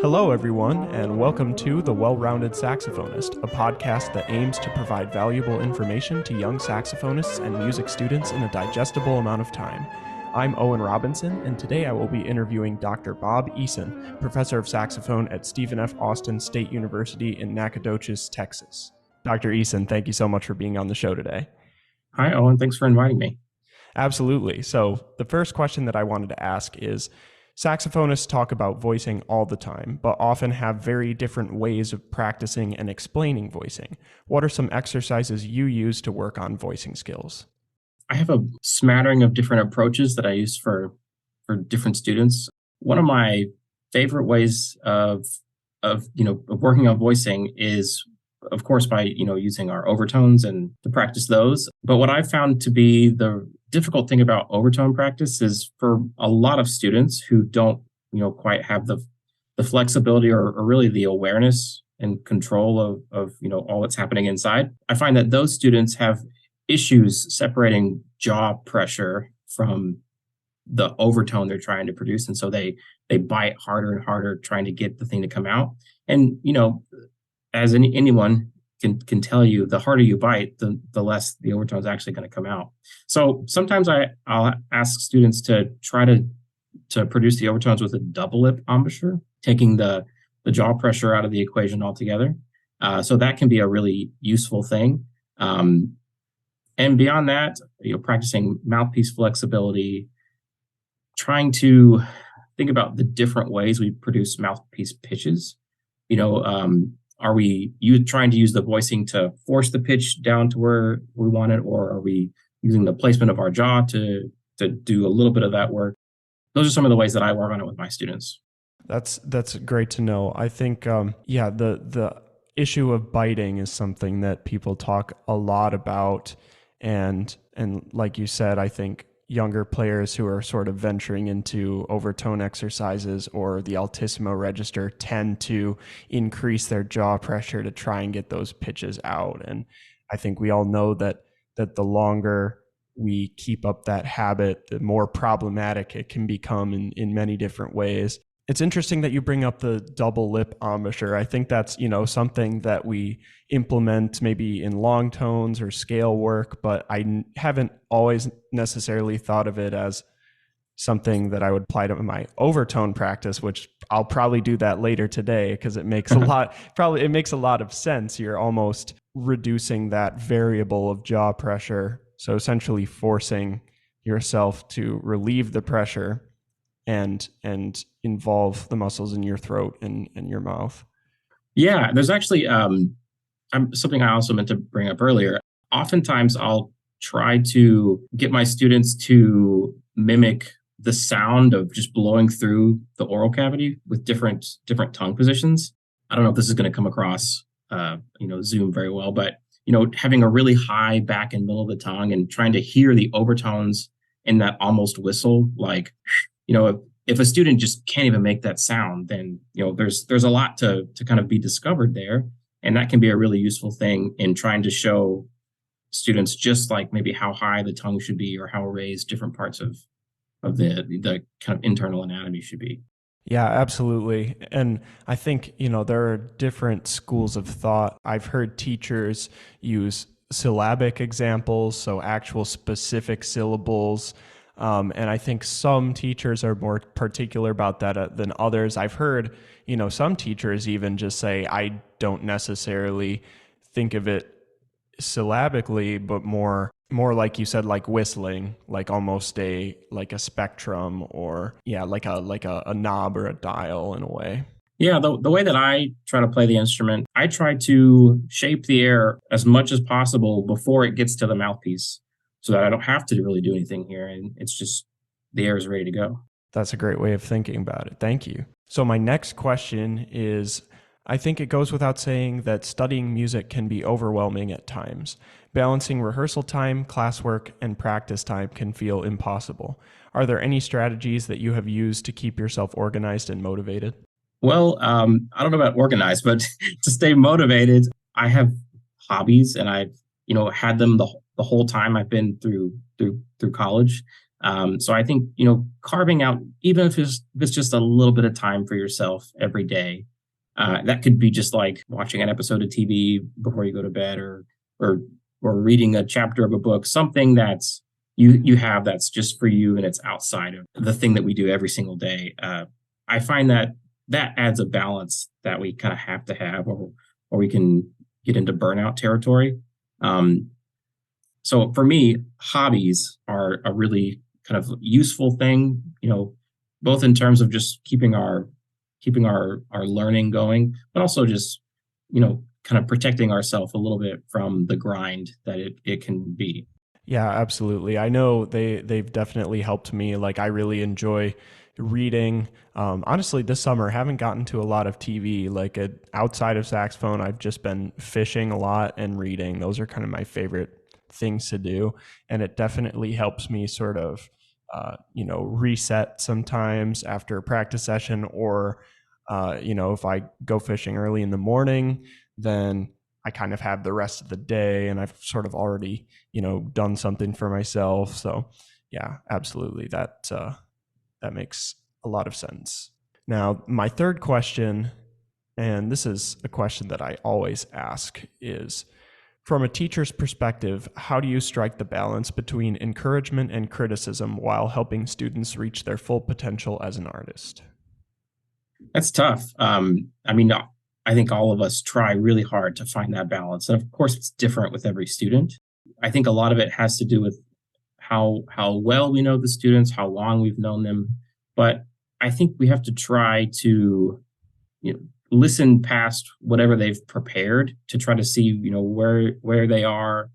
Hello, everyone, and welcome to The Well-Rounded Saxophonist, a podcast that aims to provide valuable information to young saxophonists and music students in a digestible amount of time. I'm Owen Robinson, and today I will be interviewing Dr. Bob Eason, professor of saxophone at Stephen F. Austin State University in Nacogdoches, Texas. Dr. Eason, thank you so much for being on the show today. Hi, Owen. Thanks for inviting me. Absolutely. So the first question that I wanted to ask is, saxophonists talk about voicing all the time, but often have very different ways of practicing and explaining voicing. What are some exercises you use to work on voicing skills? I have a smattering of different approaches that I use for different students. One of my favorite ways of working on voicing is, of course, by using our overtones and to practice those. But what I found to be the difficult thing about overtone practice is for a lot of students who don't quite have the flexibility or really the awareness and control of all that's happening inside. I find that those students have issues separating jaw pressure from the overtone they're trying to produce, and so they bite harder and harder trying to get the thing to come out. And as anyone can tell you, the harder you bite, the less the overtone is actually going to come out. So sometimes I'll ask students to try to produce the overtones with a double lip embouchure, taking the jaw pressure out of the equation altogether. So that can be a really useful thing. And beyond that, practicing mouthpiece flexibility, trying to think about the different ways we produce mouthpiece pitches. Are we trying to use the voicing to force the pitch down to where we want it, or are we using the placement of our jaw to do a little bit of that work? Those are some of the ways that I work on it with my students. That's great to know. I think, the issue of biting is something that people talk a lot about, and like you said, I think younger players who are sort of venturing into overtone exercises or the altissimo register tend to increase their jaw pressure to try and get those pitches out. And I think we all know that the longer we keep up that habit, the more problematic it can become in many different ways. It's interesting that you bring up the double lip embouchure. I think that's, something that we implement maybe in long tones or scale work, but I haven't always necessarily thought of it as something that I would apply to my overtone practice, which I'll probably do that later today because it makes it makes a lot of sense. You're almost reducing that variable of jaw pressure. So essentially forcing yourself to relieve the pressure and involve the muscles in your throat and your mouth. Yeah, there's actually something I also meant to bring up earlier. Oftentimes, I'll try to get my students to mimic the sound of just blowing through the oral cavity with different tongue positions. I don't know if this is going to come across, Zoom very well, but having a really high back and middle of the tongue and trying to hear the overtones in that almost whistle, like. If a student just can't even make that sound, then there's a lot to kind of be discovered there, and that can be a really useful thing in trying to show students just like maybe how high the tongue should be or how raised different parts of the kind of internal anatomy should be. Yeah, absolutely. And I think, there are different schools of thought. I've heard teachers use syllabic examples, so actual specific syllables. And I think some teachers are more particular about that than others. I've heard, some teachers even just say, I don't necessarily think of it syllabically, but more like you said, like whistling, like almost like a spectrum or like a knob or a dial in a way. Yeah, the way that I try to play the instrument, I try to shape the air as much as possible before it gets to the mouthpiece, so that I don't have to really do anything here, and it's just the air is ready to go. That's a great way of thinking about it. Thank you. So my next question is, I think it goes without saying that studying music can be overwhelming at times. Balancing rehearsal time, classwork, and practice time can feel impossible. Are there any strategies that you have used to keep yourself organized and motivated? Well, I don't know about organized, but to stay motivated, I have hobbies, and I've had them the whole time I've been through college. So I think, carving out, even if it's just a little bit of time for yourself every day, that could be just like watching an episode of TV before you go to bed, or or reading a chapter of a book, something that's you have that's just for you and it's outside of the thing that we do every single day. I find that that adds a balance that we kind of have to have, or we can get into burnout territory. Um, so for me, hobbies are a really kind of useful thing, both in terms of just keeping our learning going, but also just, kind of protecting ourselves a little bit from the grind that it can be. Yeah, absolutely. I know they've definitely helped me. Like I really enjoy reading. Honestly, this summer I haven't gotten to a lot of TV. Like outside of saxophone, I've just been fishing a lot and reading. Those are kind of my favorite things to do, and it definitely helps me sort of, reset sometimes after a practice session, or if I go fishing early in the morning, then I kind of have the rest of the day and I've sort of already, done something for myself. So yeah, absolutely. That makes a lot of sense. Now, my third question, and this is a question that I always ask, is from a teacher's perspective, how do you strike the balance between encouragement and criticism while helping students reach their full potential as an artist? That's tough. I mean, I think all of us try really hard to find that balance. And of course, it's different with every student. I think a lot of it has to do with how well we know the students, how long we've known them. But I think we have to try to, you know, listen past whatever they've prepared to try to see, where they are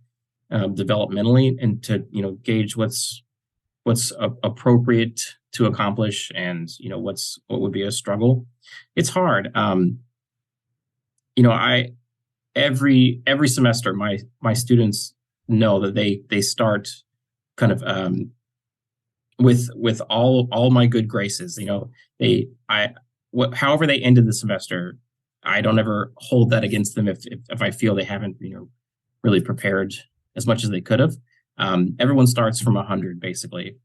developmentally, and to, gauge what's appropriate to accomplish, and what would be a struggle. It's hard. I every semester my students know that they start kind of with all my good graces. They I what however they ended the semester, I don't ever hold that against them if I feel they haven't really prepared as much as they could have. Everyone starts from 100 basically.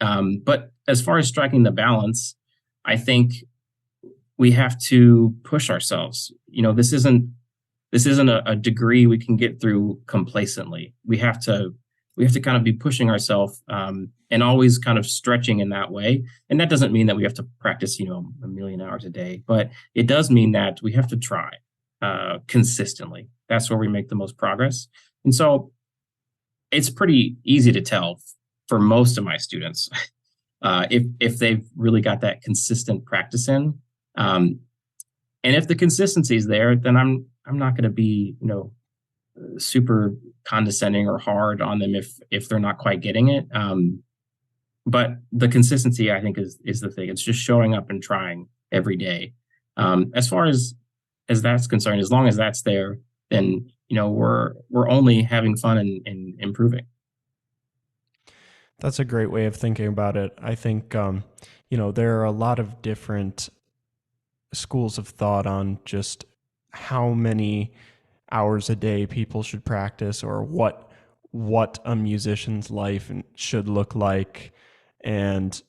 But as far as striking the balance, I think we have to push ourselves. This isn't a degree we can get through complacently. We have to kind of be pushing ourselves, and always kind of stretching in that way. And that doesn't mean that we have to practice, a million hours a day, but it does mean that we have to try consistently. That's where we make the most progress. And so it's pretty easy to tell for most of my students if they've really got that consistent practice in. And if the consistency is there, then I'm not going to be super condescending or hard on them if they're not quite getting it. But the consistency, I think, is the thing. It's just showing up and trying every day. As far as that's concerned, as long as that's there, then we're only having fun and improving. That's a great way of thinking about it. I think, there are a lot of different schools of thought on just how many hours a day people should practice, or what a musician's life should look like. And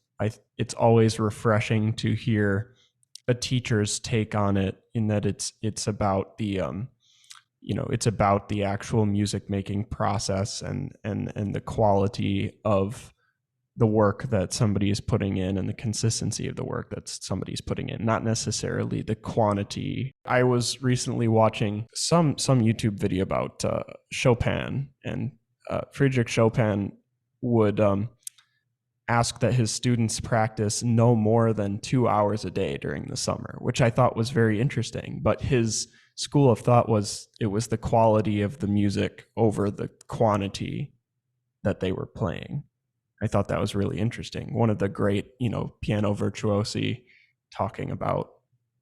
it's always refreshing to hear a teacher's take on it, in that it's about it's about the actual music making process, and the quality of the work that somebody is putting in, and the consistency of the work that somebody's putting in, not necessarily the quantity. I was recently watching some YouTube video about Chopin, and Friedrich Chopin would ask that his students practice no more than 2 hours a day during the summer, which I thought was very interesting. But his school of thought was it was the quality of the music over the quantity that they were playing. I thought that was really interesting. One of the great, piano virtuosi talking about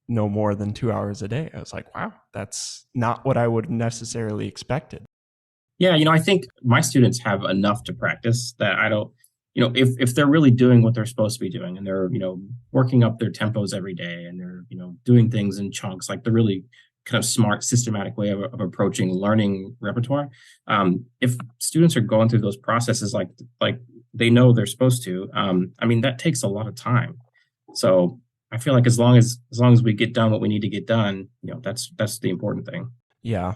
no more than 2 hours a day. I was like, wow, that's not what I would necessarily expected. Yeah, I think my students have enough to practice that I don't, if they're really doing what they're supposed to be doing, and they're, working up their tempos every day, and they're, doing things in chunks, like the really kind of smart, systematic way of approaching learning repertoire. If students are going through those processes, like they know they're supposed to. I mean, that takes a lot of time. So I feel like as long as we get done what we need to get done, that's the important thing. Yeah,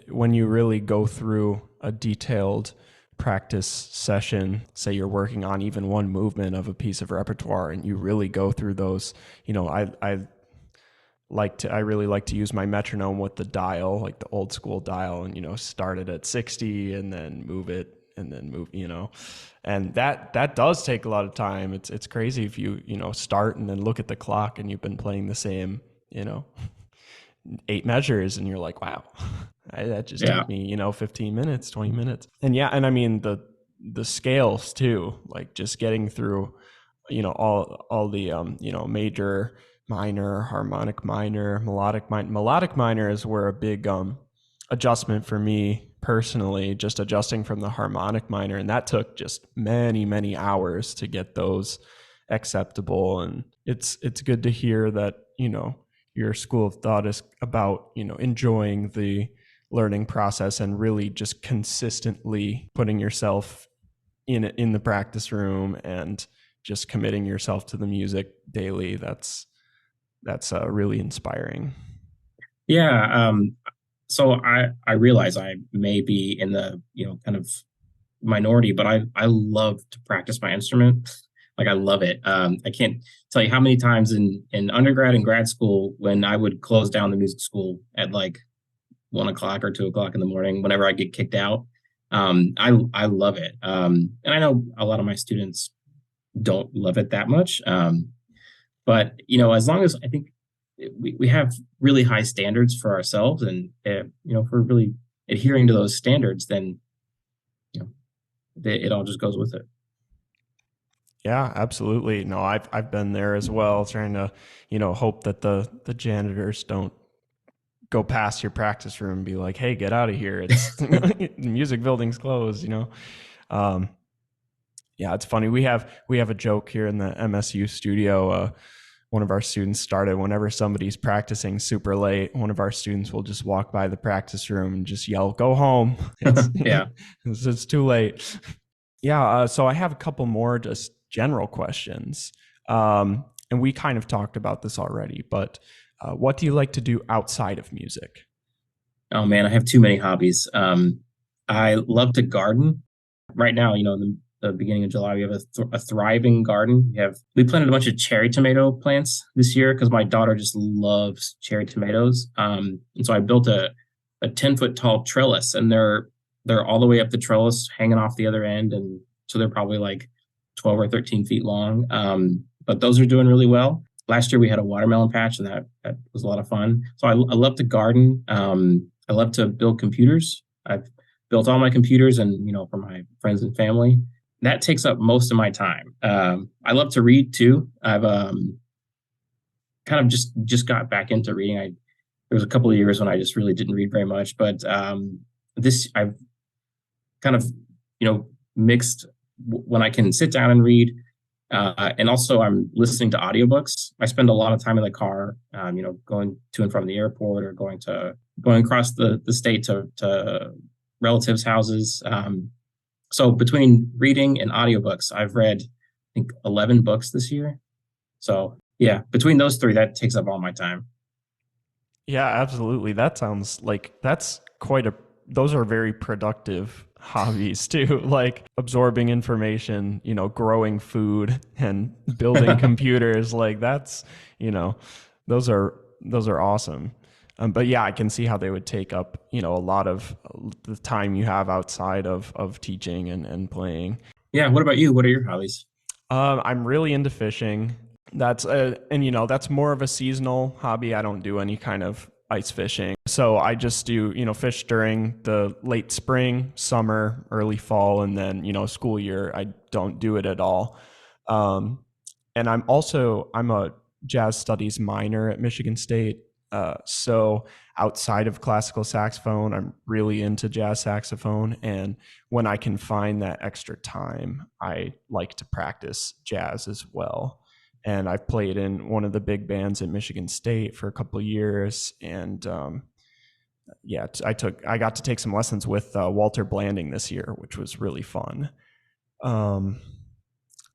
when you really go through a detailed practice session, say you're working on even one movement of a piece of repertoire, and you really go through those. I really like to use my metronome with the dial, like the old school dial, and start it at 60 and then move it and then move, and that does take a lot of time. It's crazy if you start and then look at the clock and you've been playing the same, 8 measures, and you're like, wow, that just Yeah. took me 15 minutes, 20 minutes. And yeah, and I mean the scales too, like just getting through all the major, minor, harmonic minor, melodic minors were a big adjustment for me personally, just adjusting from the harmonic minor, and that took just many hours to get those acceptable. And it's good to hear that your school of thought is about enjoying the learning process and really just consistently putting yourself in the practice room and just committing yourself to the music daily. That's really inspiring. Yeah. So I realize I may be in the kind of minority, but I love to practice my instrument. Like I love it. I can't tell you how many times in undergrad and grad school when I would close down the music school at like 1 o'clock or 2 o'clock in the morning, whenever I get kicked out. I love it, and I know a lot of my students don't love it that much. But as long as I think we have really high standards for ourselves, and if we're really adhering to those standards, then you know it all just goes with it. Yeah, absolutely. No, I've been there as well, trying to hope that the janitors don't go past your practice room and be like, hey, get out of here, it's the music building's closed. um yeah, it's funny, we have a joke here in the MSU studio. One of our students started, whenever somebody's practicing super late, one of our students will just walk by the practice room and just yell, go home. it's Yeah. it's too late. Yeah, so I have a couple more just general questions. And we kind of talked about this already, but what do you like to do outside of music? Oh man, I have too many hobbies. I love to garden. Right now, the beginning of July, we have a thriving garden. We planted a bunch of cherry tomato plants this year because my daughter just loves cherry tomatoes. And so I built a 10 foot tall trellis, and they're all the way up the trellis, hanging off the other end, and so they're probably like 12 or 13 feet long. But those are doing really well. Last year we had a watermelon patch, and that was a lot of fun. So I love to garden. I love to build computers. I've built all my computers, and for my friends and family. That takes up most of my time. I love to read too. I've kind of just got back into reading. There was a couple of years when I just really didn't read very much, but this I've kind of mixed when I can sit down and read, and also I'm listening to audiobooks. I spend a lot of time in the car, going to and from the airport, or going across the state to relatives' houses. So between reading and audiobooks, I've read, I think, 11 books this year. So yeah, between those three, that takes up all my time. Yeah, absolutely. That sounds like those are very productive hobbies too, like absorbing information, growing food and building computers. Like that's, you know, those are awesome. But yeah, I can see how they would take up, a lot of the time you have outside of teaching and playing. Yeah. What about you? What are your hobbies? I'm really into fishing. That's more of a seasonal hobby. I don't do any kind of ice fishing. So I just do, fish during the late spring, summer, early fall, and then, school year, I don't do it at all. Um, and I'm a jazz studies minor at Michigan State. So outside of classical saxophone, I'm really into jazz saxophone. And when I can find that extra time, I like to practice jazz as well. And I've played in one of the big bands at Michigan State for a couple of years. And yeah, I got to take some lessons with Walter Blanding this year, which was really fun. Um,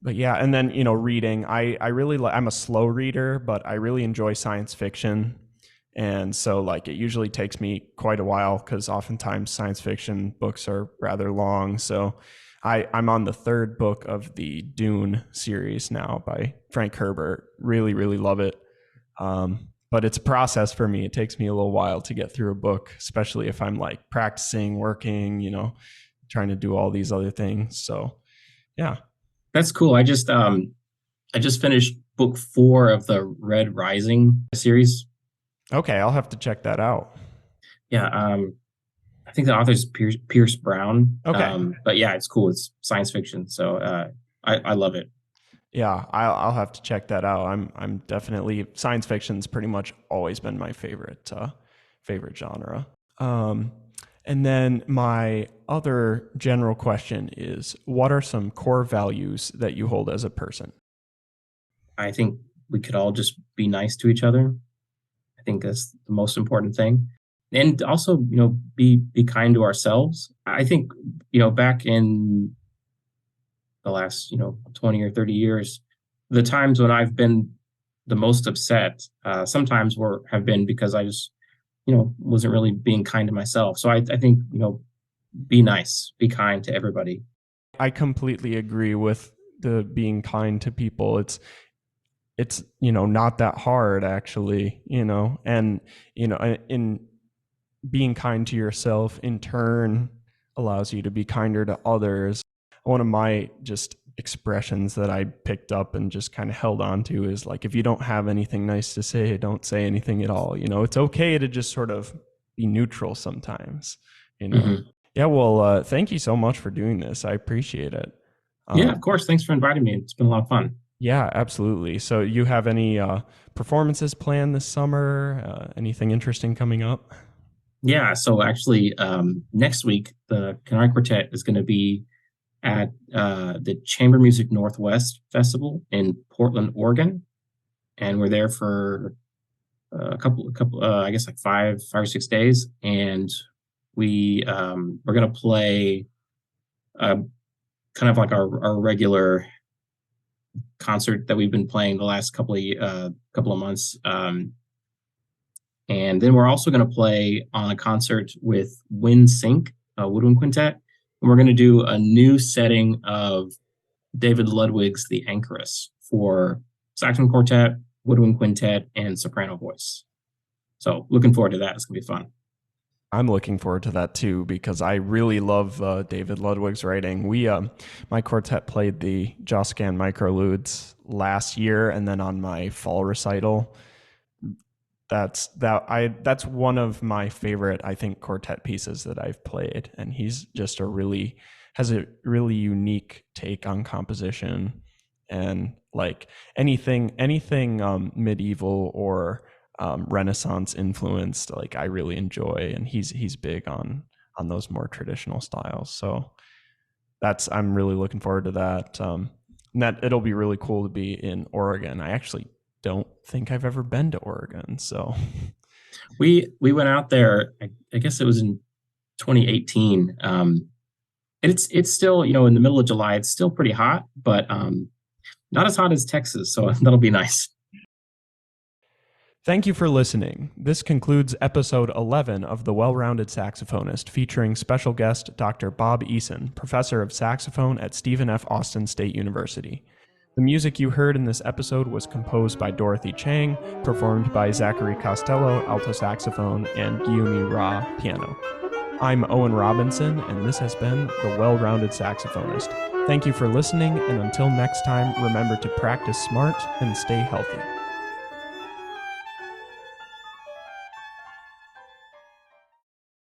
but yeah, and then reading. I really I'm a slow reader, but I really enjoy science fiction, and so like it usually takes me quite a while because oftentimes science fiction books are rather long. So I'm on the third book of the Dune series now by Frank Herbert. Really, really love it. But it's a process for me. It takes me a little while to get through a book, especially if I'm like practicing, working, trying to do all these other things. So yeah. That's cool. I just finished book 4 of the Red Rising series. Okay, I'll have to check that out. Yeah, I think the author's Pierce Brown. Okay. But yeah, it's cool. It's science fiction, so I love it. Yeah, I'll have to check that out. I'm definitely science fiction's pretty much always been my favorite genre. And then my other general question is, what are some core values that you hold as a person? I think we could all just be nice to each other. I think that's the most important thing. And also, be kind to ourselves. I think, back in the last, 20 or 30 years, the times when I've been the most upset, sometimes have been because I just, wasn't really being kind to myself. So I think, be nice, be kind to everybody. I completely agree with the being kind to people. It's not that hard actually, and in being kind to yourself in turn allows you to be kinder to others. One of my just expressions that I picked up and just kind of held on to is like, if you don't have anything nice to say, don't say anything at all. It's okay to just sort of be neutral sometimes. Mhm. Yeah, well, thank you so much for doing this. I appreciate it. Yeah, of course. Thanks for inviting me. It's been a lot of fun. Yeah, absolutely. So you have any performances planned this summer? Anything interesting coming up? Yeah. So actually, next week, the Canary Quartet is going to be at the Chamber Music Northwest Festival in Portland, Oregon, and we're there for a couple, I guess like 5 or 6 days, and we're gonna play uh, kind of like our regular concert that we've been playing the last couple of months, and then we're also gonna play on a concert with Wind Sync, woodwind quintet, and we're gonna do a new setting of David Ludwig's The Anchoress for saxophone quartet, woodwind quintet, and soprano voice. So looking forward to that. It's gonna be fun. I'm looking forward to that too because I really love David Ludwig's writing. My quartet played the Josquin Microludes last year, and then on my fall recital, that's one of my favorite, I think, quartet pieces that I've played, and he's just has a really unique take on composition, and like anything medieval or Renaissance influenced, like I really enjoy, and he's big on those more traditional styles. So I'm really looking forward to that. And that it'll be really cool to be in Oregon. I actually don't think I've ever been to Oregon, so We went out there. I guess it was in 2018. And it's still, in the middle of July. It's still pretty hot, but not as hot as Texas. So that'll be nice. thank you for listening. This concludes episode 11 of The Well-Rounded Saxophonist, featuring special guest Dr. Bob Eason, professor of saxophone at Stephen F. Austin State University. The music you heard in this episode was composed by Dorothy Chang, performed by Zachary Costello, alto saxophone, and Gyumi Ra, piano. I'm Owen Robinson, and this has been The Well-Rounded Saxophonist. Thank you for listening, and until next time, remember to practice smart and stay healthy.